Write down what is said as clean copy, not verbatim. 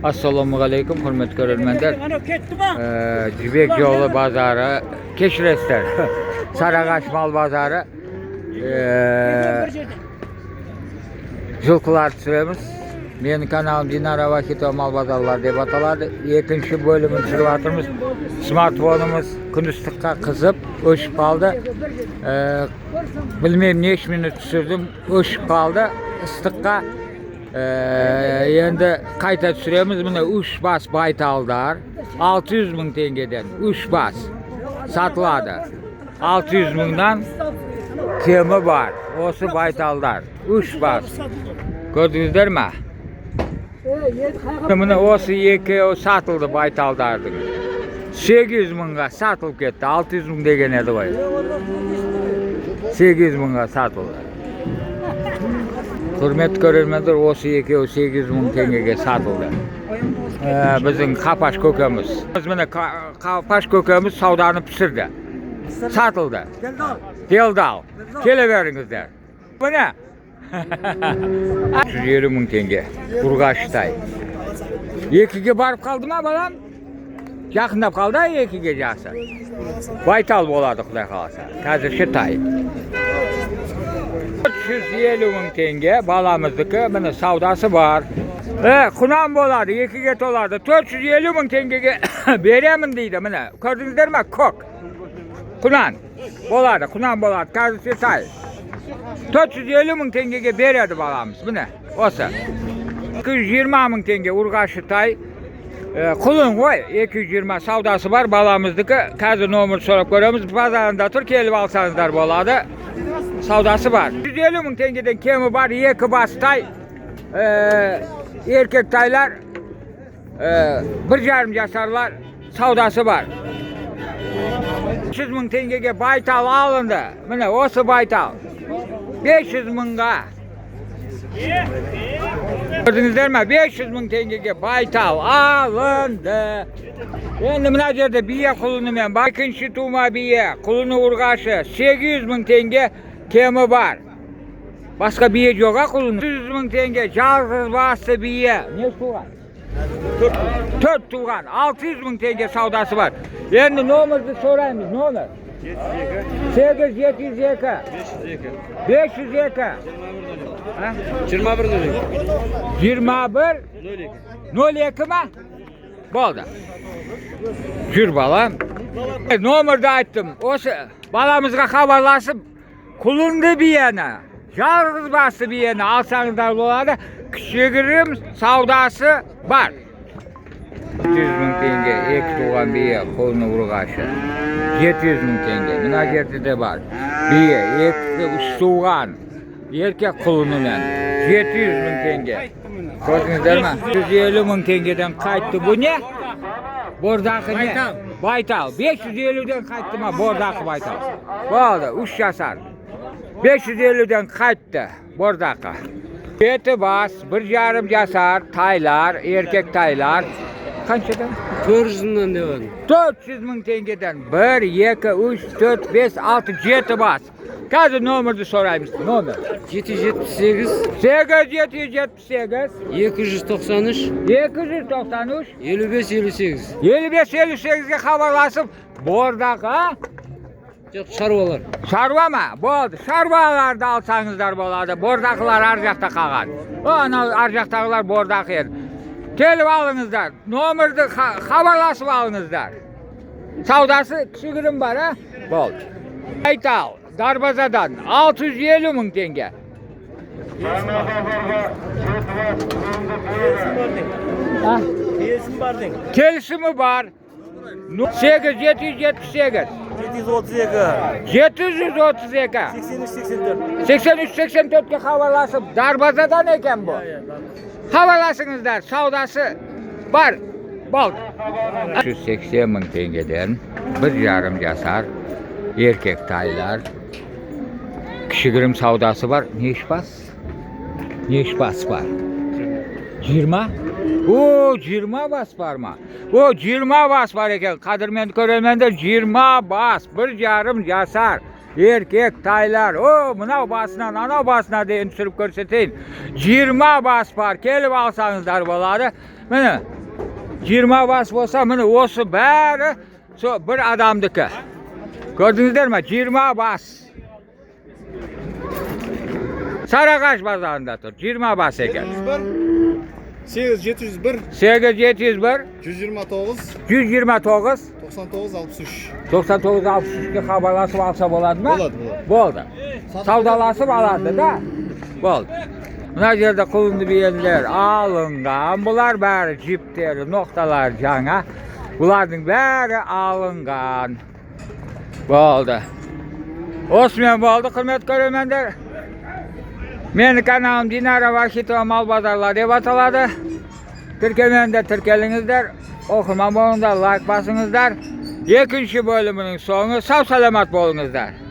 Assalomu alaykum hurmatli ko'rarmanlar. Jibek yo'li bozori, Kechreslar. Sarag'ash mol bozori. Жылқылар түсіреміз. Менің каналым Dinara Vakito Mal Bozorlar deb ataladi. Екінші бөлімін түсіріп жатырмыз. Smartfonumuz күндіздікке қызып, өшіп қалды. Білмеймін неше минут түсірдім, өшіп қалды. Ыстыққа енді қайта түсіреміз. Міне 3 бас байталдар 600 мың теңгеден 3 бас сатылады. 600 мыңнан кемі бар. Осы байталдар 3 бас. Gördünüzler mi? Mine осы екеуі сатылды байталдардың. 800 мыңға сатылып кетті. 600 мың деген еді ғой. 800 мыңға сатылды. Құрметті көрермендер, осы екеуі 800 мың теңгеге сатылды. Біздің Қапаш көкеміз. Міне Қапаш көкеміз сауданы пісірді. Сатылды. Делдал. Келе беріңіздер. Міне 150 мың теңге. Urgaç'тай. Екіге барып қалды ма балам? Жақындап қалды екіге жақсы. Байтал болады құдай қаласа. Қазірше тай. 450 мың теңге баламыздікі. Міне саудасы бар. Құнан болады, екіге толады. 450 мың теңгеге беремін дейді. Міне көрдіңіздер ме? Көк. Құнан болады, құнан болады. Қазірше тай. 450 мың теңгеге береді баламыз. Міне осы. 220 мың теңге Urgaç'ı тай. Құлын ғой, 220 саудасы бар баламыздікі. Қазір номер сұрап көреміз. Базарында тұр, келіп алсаңыздар болады. Саудасы бар. 150 мың теңгеден кемі бар. 2 бас тай. Erkek taylar 1,5 жасарлар саудасы бар. 500 мың теңгеге байтал алынды. Міне осы байтал. 500 мыңға. Gördünüzler mi? 500 мың теңгеге байтал алынды. Енді мына жерде бие құлыны мен бар. Екінші тума бие құлыны Urgaç'ı 800 мың теңге кемі бар. Басқа бие жоға құлыны. 100 мың теңге жалғыз басы бие. Не туған? 4 туған. 600 мың теңге саудасы бар. Енді номерді сұраймыз. Номер 8702 502 21 ма? Болды. Жүр балам. Номерді айттым. Осы баламызға хабарласып, құлынды биені, жалғыз басы биені алсаңыздар болады. Кішігірім саудасы бар. 100 мың теңге 2 туған бие құлыны Urgaç'ı. 700 мың теңге. Мына жерде де бар. Бие 2-3 туған еркек құлынымен 700 мың теңге. Көрдіңіздер ме? 150 мың теңгеден қайтты. Bu ne? Borдақы не? Байтал. 550'den қайтты ма? Borдақы байтал. Болды, 3 жасар. 550'den қайтты. Borдақы. 7 бас, 1,5 жасар taylar, erkek taylar. Қаншадан? 400 мыңнан деп отыр. 400 мың теңгеден 1, 2, 3, 4, 5, 6, 7 бас. Қазір номерді сұраймыз. Номер 778 8778 293 293 55 58. 55-58'ge хабарласып, бордақы Жоқ, шаруалар. Шаруа ма? Болды. Шаруаларды алсаңыздар болады. Бордақылар ар жақта қалған. Ана ар жақтағылар бордақы еді. Келіп алыңыздар. Номерді хабарласып алыңыздар. Саудасы кішігірім бар, а? Болды. Байтал Darbazadan 650 мың теңге. Келісімі бар. 778 732 83-84'ge хабарласып, Darbazadan екен bu. Хабарласыңыздар, саудасы бар. Болды. 180 мың теңгеден 1,5 жасар erkek taylar. Kişigirім saudası var. Neş bas? Neş bas var? 20? O 20 bas var mı? O 20 bas var eken. Kadirmen körelmende 20 bas. 1,5 yaşar. Erkek taylar. O mınav basına, anav basına deyin sürüp görseteyin. 20 bas var. Kelip alsanızlar boladı. Mene 20 bas bolsa mene osu bäri so bir adamdaki. Gördünüzler mi? 20 bas. Sarıkaş bazarında tur. 20 bas ekan. 701 8701 129 129 99 63 99 63 ga xabarlashib olsa bo'ladimi? Bo'ladi. Bo'ldi. Savdolashib oladi da. Bo'ldi. Buna yerda qulunni biyenler alıngan. Bular bari jipteri, noktalar jana. Bularning bari alıngan. Bo'ldi. Osman bo'ldi, hurmat ko'rarmanlar. Meni kanalim Dinara Vahitova Mal Bozorlar deb ataladi. Tirkemende tirkelingizler. Oxurman bo'linglar, like basingizlar. Ikkinchi bo'limining so'ngi sog' salomat bo'lingizlar.